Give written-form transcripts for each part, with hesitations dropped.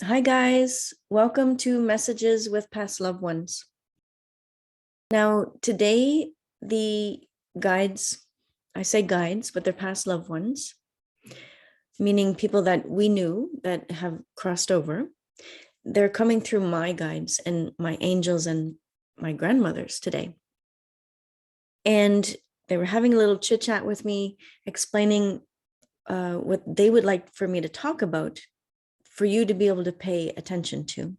Hi, guys. Welcome to Messages with Past Loved Ones. Now, today, the guides, I say guides, but they're past loved ones, meaning people that we knew that have crossed over. They're coming through my guides and my angels and my grandmothers today. And they were having a little chit chat with me, explaining what they would like for me to talk about for you to be able to pay attention to.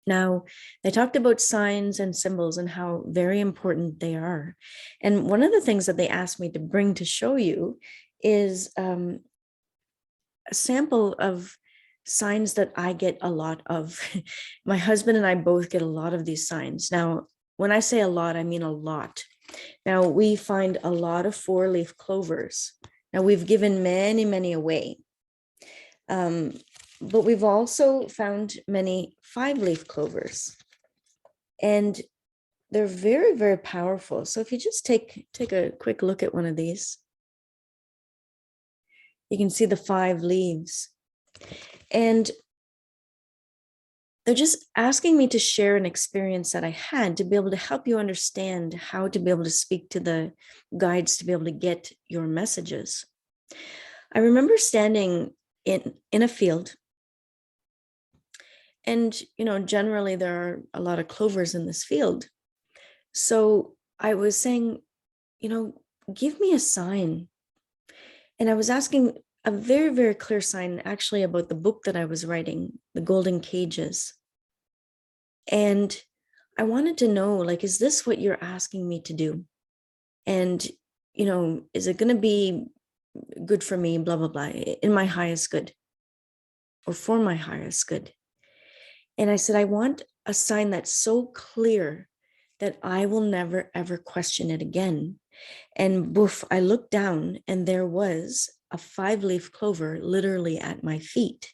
Now, they talked about signs and symbols and how very important they are. And one of the things that they asked me to bring to show you is a sample of signs that I get a lot of. My husband and I both get a lot of these signs. Now, when I say a lot, I mean a lot. Now, we find a lot of four-leaf clovers. Now, we've given many, many away. But we've also found many five-leaf clovers, and they're very, very powerful. So if you just take a quick look at one of these, you can see the 5 leaves. And they're just asking me to share an experience that I had to be able to help you understand how to be able to speak to the guides to be able to get your messages. I remember standing in a field. And, generally there are a lot of clovers in this field. So I was saying, give me a sign. And I was asking a very, very clear sign actually about the book that I was writing, The Golden Cages. And I wanted to know, is this what you're asking me to do? And, is it going to be good for me, blah, blah, blah, in my highest good or for my highest good? And I said, I want a sign that's so clear that I will never, ever question it again. And boof, I looked down and there was a 5-leaf clover literally at my feet.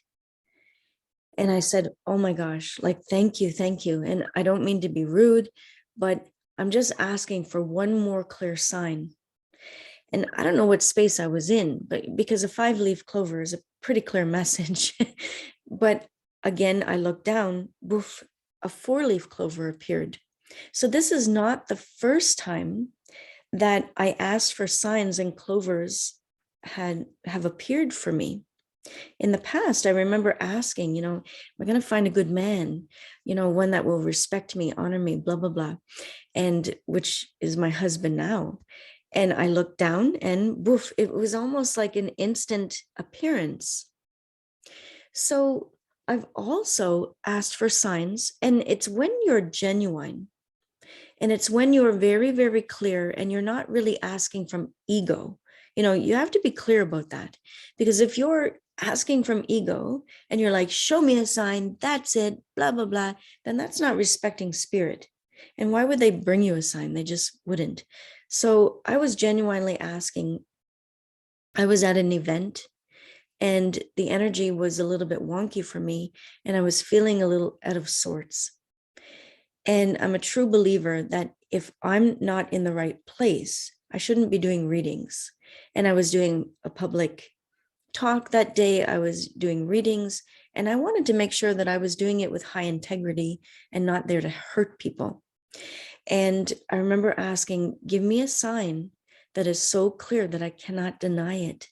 And I said, oh my gosh, thank you, thank you. And I don't mean to be rude, but I'm just asking for one more clear sign. And I don't know what space I was in, but because a 5-leaf clover is a pretty clear message. But again, I looked down, boof, a 4-leaf clover appeared. So this is not the first time that I asked for signs and clovers have appeared for me. In the past, I remember asking, am I going to find a good man, one that will respect me, honor me, blah, blah, blah, and which is my husband now. And I looked down and boof, it was almost like an instant appearance. So I've also asked for signs, and it's when you're genuine, and it's when you're very, very clear and you're not really asking from ego. You have to be clear about that, because if you're asking from ego and you're like, show me a sign, that's it, blah, blah, blah, then that's not respecting spirit. And why would they bring you a sign? They just wouldn't. So I was genuinely asking. I was at an event and the energy was a little bit wonky for me, and I was feeling a little out of sorts. And I'm a true believer that if I'm not in the right place, I shouldn't be doing readings. And I was doing a public talk that day. I was doing readings, and I wanted to make sure that I was doing it with high integrity and not there to hurt people. And I remember asking, give me a sign that is so clear that I cannot deny it,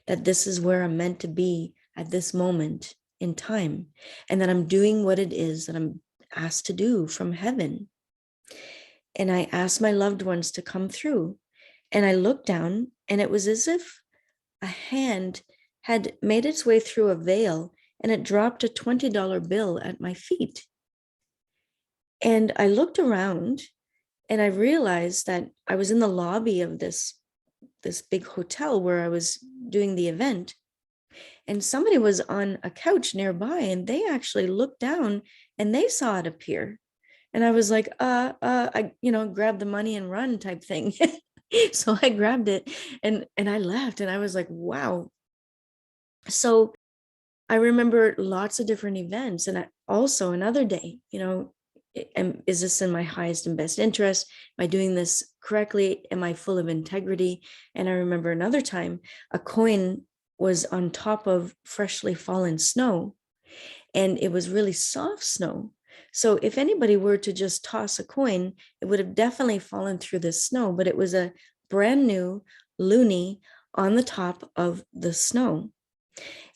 that this is where I'm meant to be at this moment in time, and that I'm doing what it is that I'm asked to do from heaven. And I asked my loved ones to come through, and I looked down, and it was as if a hand had made its way through a veil and it dropped a $20 bill at my feet. And I looked around and I realized that I was in the lobby of this big hotel where I was doing the event. And somebody was on a couch nearby, and they actually looked down and they saw it appear. And I was like, I, grabbed the money and run type thing. So I grabbed it and I left, and I was like, wow. So I remember lots of different events. And also another day, is this in my highest and best interest? Am I doing this correctly? Am I full of integrity? And I remember another time a coin was on top of freshly fallen snow. and it was really soft snow. So if anybody were to just toss a coin, it would have definitely fallen through the snow, but it was a brand new loonie on the top of the snow.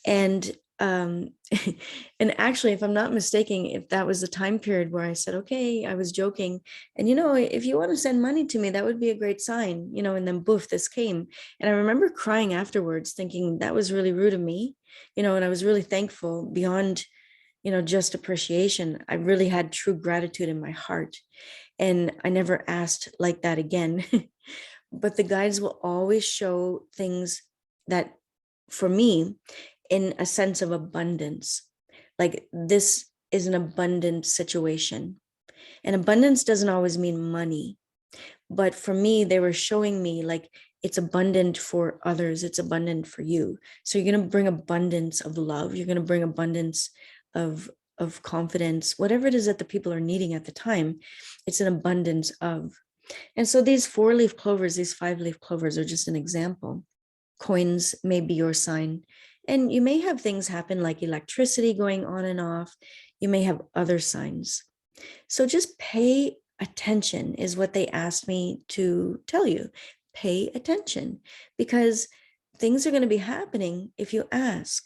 And and actually, if I'm not mistaken, if that was the time period where I said, okay, I was joking, and if you want to send money to me, that would be a great sign, and then boof, this came. And I remember crying afterwards, thinking that was really rude of me, and I was really thankful beyond, just appreciation. I really had true gratitude in my heart. And I never asked like that again. But the guides will always show things that, for me, in a sense of abundance. Like, this is an abundant situation. And abundance doesn't always mean money. But for me, they were showing me like it's abundant for others, it's abundant for you. So you're going to bring abundance of love, you're going to bring abundance of confidence, whatever it is that the people are needing at the time. It's an abundance of. And so these 4-leaf clovers, these 5-leaf clovers are just an example. Coins may be your sign. And you may have things happen like electricity going on and off. You may have other signs. So just pay attention, is what they asked me to tell you. Pay attention, because things are going to be happening if you ask.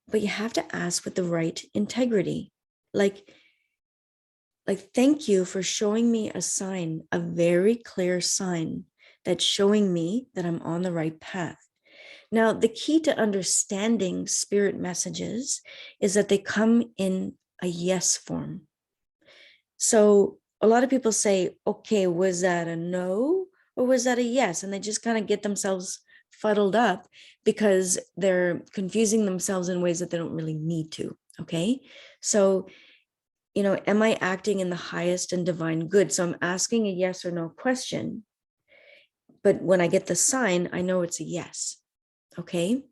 But you have to ask with the right integrity. Like, thank you for showing me a sign, a very clear sign that's showing me that I'm on the right path. Now, the key to understanding spirit messages is that they come in a yes form. So a lot of people say, okay, was that a no or was that a yes? And they just kind of get themselves fuddled up because they're confusing themselves in ways that they don't really need to. Okay. So, am I acting in the highest and divine good? So I'm asking a yes or no question. But when I get the sign, I know it's a yes. Okay.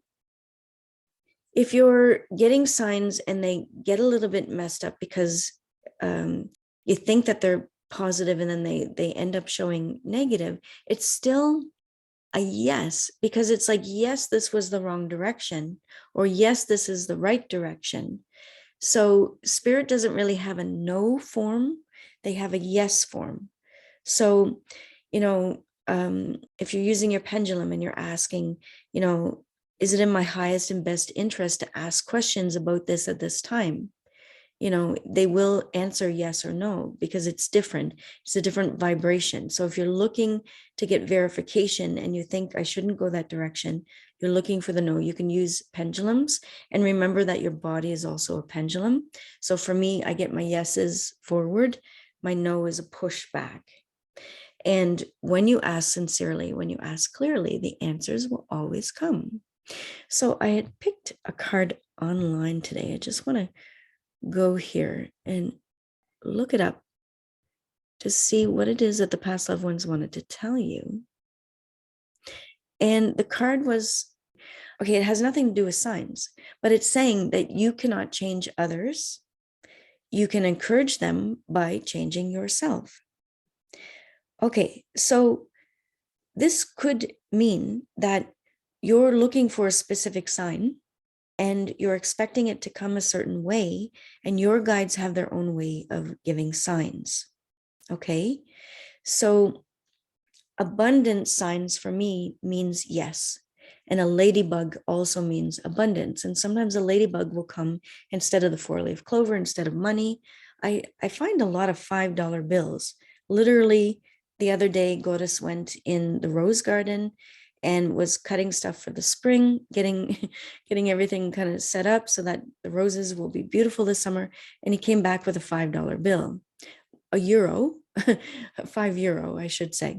If you're getting signs and they get a little bit messed up because you think that they're positive and then they end up showing negative, it's still a yes, because it's like, yes, this was the wrong direction, or yes, this is the right direction. So spirit doesn't really have a no form, they have a yes form. So, if you're using your pendulum and you're asking, is it in my highest and best interest to ask questions about this at this time? They will answer yes or no, because it's different. It's a different vibration. So if you're looking to get verification and you think I shouldn't go that direction, you're looking for the no, you can use pendulums. And remember that your body is also a pendulum. So for me, I get my yeses forward, my no is a push back. And when you ask sincerely, when you ask clearly, the answers will always come. So I had picked a card online today. I just want to go here and look it up to see what it is that the past loved ones wanted to tell you. And the card was, okay, it has nothing to do with signs, but it's saying that you cannot change others. You can encourage them by changing yourself. Okay, so this could mean that you're looking for a specific sign and you're expecting it to come a certain way, and your guides have their own way of giving signs. Okay, so abundant signs for me means yes. And a ladybug also means abundance. And sometimes a ladybug will come instead of the 4-leaf clover, instead of money. I find a lot of $5 bills. Literally, the other day, Goddess went in the rose garden and was cutting stuff for the spring, getting everything kind of set up so that the roses will be beautiful this summer. And he came back with a $5 bill, a euro, €5, I should say.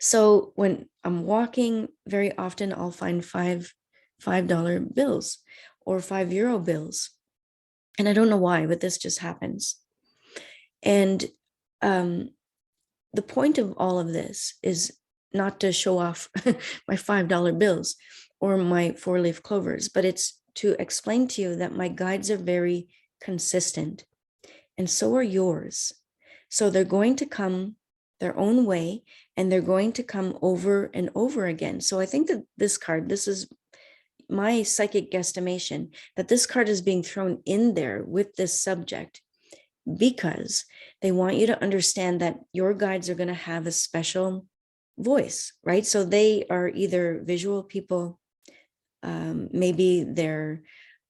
So when I'm walking, very often I'll find $5 bills or €5 bills. And I don't know why, but this just happens. And the point of all of this is not to show off my $5 bills or my 4-leaf clovers, but it's to explain to you that my guides are very consistent, and so are yours. So they're going to come their own way, and they're going to come over and over again. So I think that this card, this is, my psychic guesstimation that this card is being thrown in there with this subject because they want you to understand that your guides are going to have a special voice, right? So they are either visual people, maybe they're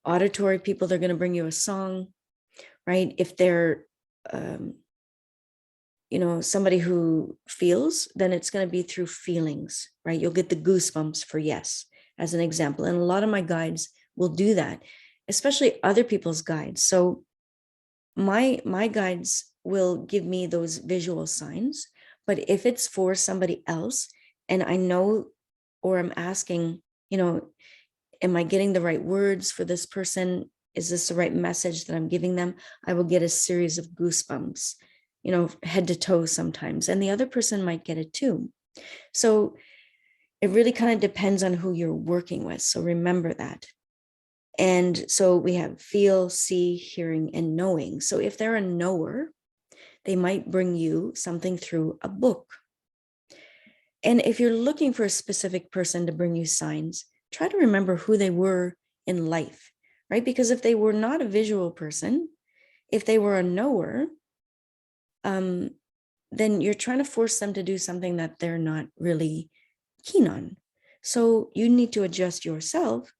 auditory people, they're going to bring you a song, right? If they're, somebody who feels, then it's going to be through feelings, right? You'll get the goosebumps for yes, as an example. And a lot of my guides will do that, especially other people's guides. So my guides will give me those visual signs, but if it's for somebody else and I know, or I'm asking, am I getting the right words for this person? Is this the right message that I'm giving them? I will get a series of goosebumps, head to toe sometimes, and the other person might get it too. So it really kind of depends on who you're working with. So remember that. And so we have feel, see, hearing, and knowing. So if they're a knower, they might bring you something through a book. And if you're looking for a specific person to bring you signs, try to remember who they were in life, right? Because if they were not a visual person, if they were a knower, then you're trying to force them to do something that they're not really keen on. So you need to adjust yourself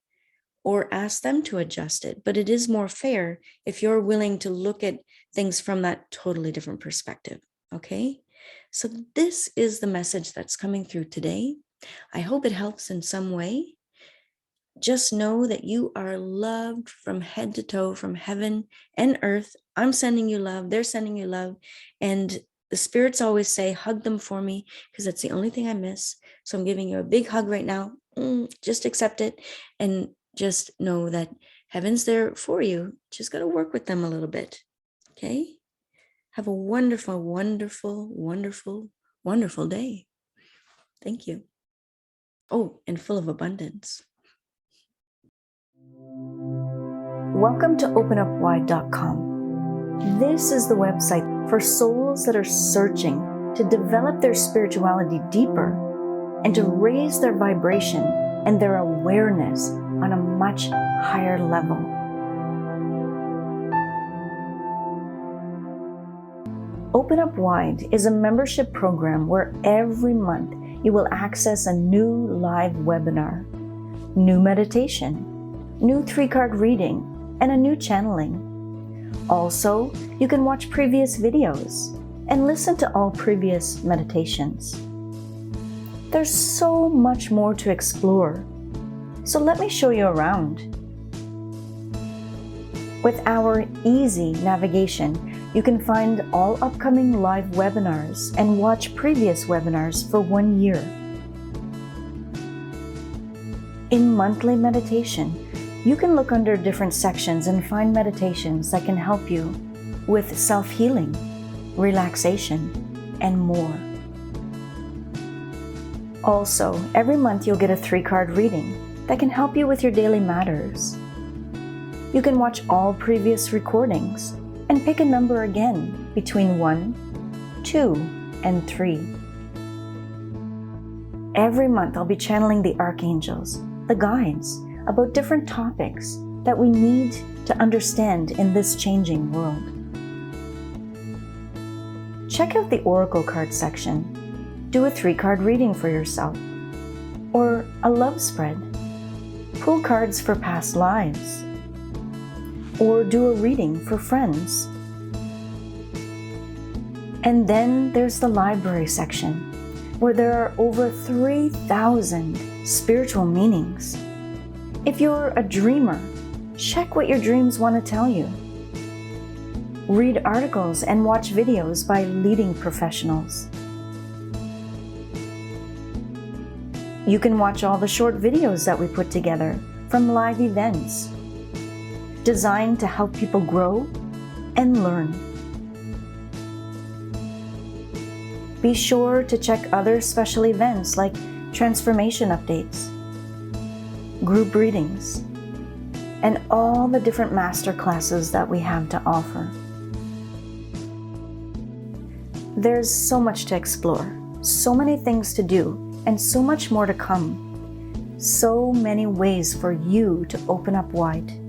or ask them to adjust it. But it is more fair if you're willing to look at things from that totally different perspective, okay? So this is the message that's coming through today. I hope it helps in some way. Just know that you are loved from head to toe, from heaven and earth. I'm sending you love. They're sending you love. And the spirits always say, hug them for me, because that's the only thing I miss. So I'm giving you a big hug right now. Just accept it. And just know that heaven's there for you. Just got to work with them a little bit. Okay? Have a wonderful, wonderful, wonderful, wonderful day. Thank you. Oh, and full of abundance. Welcome to openupwide.com. This is the website for souls that are searching to develop their spirituality deeper and to raise their vibration and their awareness on a much higher level. Open Up Wide is a membership program where every month you will access a new live webinar, new meditation, new 3-card reading, and a new channeling. Also, you can watch previous videos and listen to all previous meditations. There's so much more to explore. So let me show you around. With our easy navigation, you can find all upcoming live webinars and watch previous webinars for 1 year. In monthly meditation, you can look under different sections and find meditations that can help you with self-healing, relaxation, and more. Also, every month you'll get a 3-card reading that can help you with your daily matters. You can watch all previous recordings and pick a number again between 1, 2, and 3. Every month I'll be channeling the archangels, the guides, about different topics that we need to understand in this changing world. Check out the Oracle card section. Do a 3-card reading for yourself, or a love spread. Pull cards for past lives, or do a reading for friends. And then there's the library section, where there are over 3,000 spiritual meanings. If you're a dreamer, check what your dreams want to tell you. Read articles and watch videos by leading professionals. You can watch all the short videos that we put together from live events, designed to help people grow and learn. Be sure to check other special events like transformation updates, group readings, and all the different master classes that we have to offer. There's so much to explore, so many things to do, and so much more to come. So many ways for you to open up wide.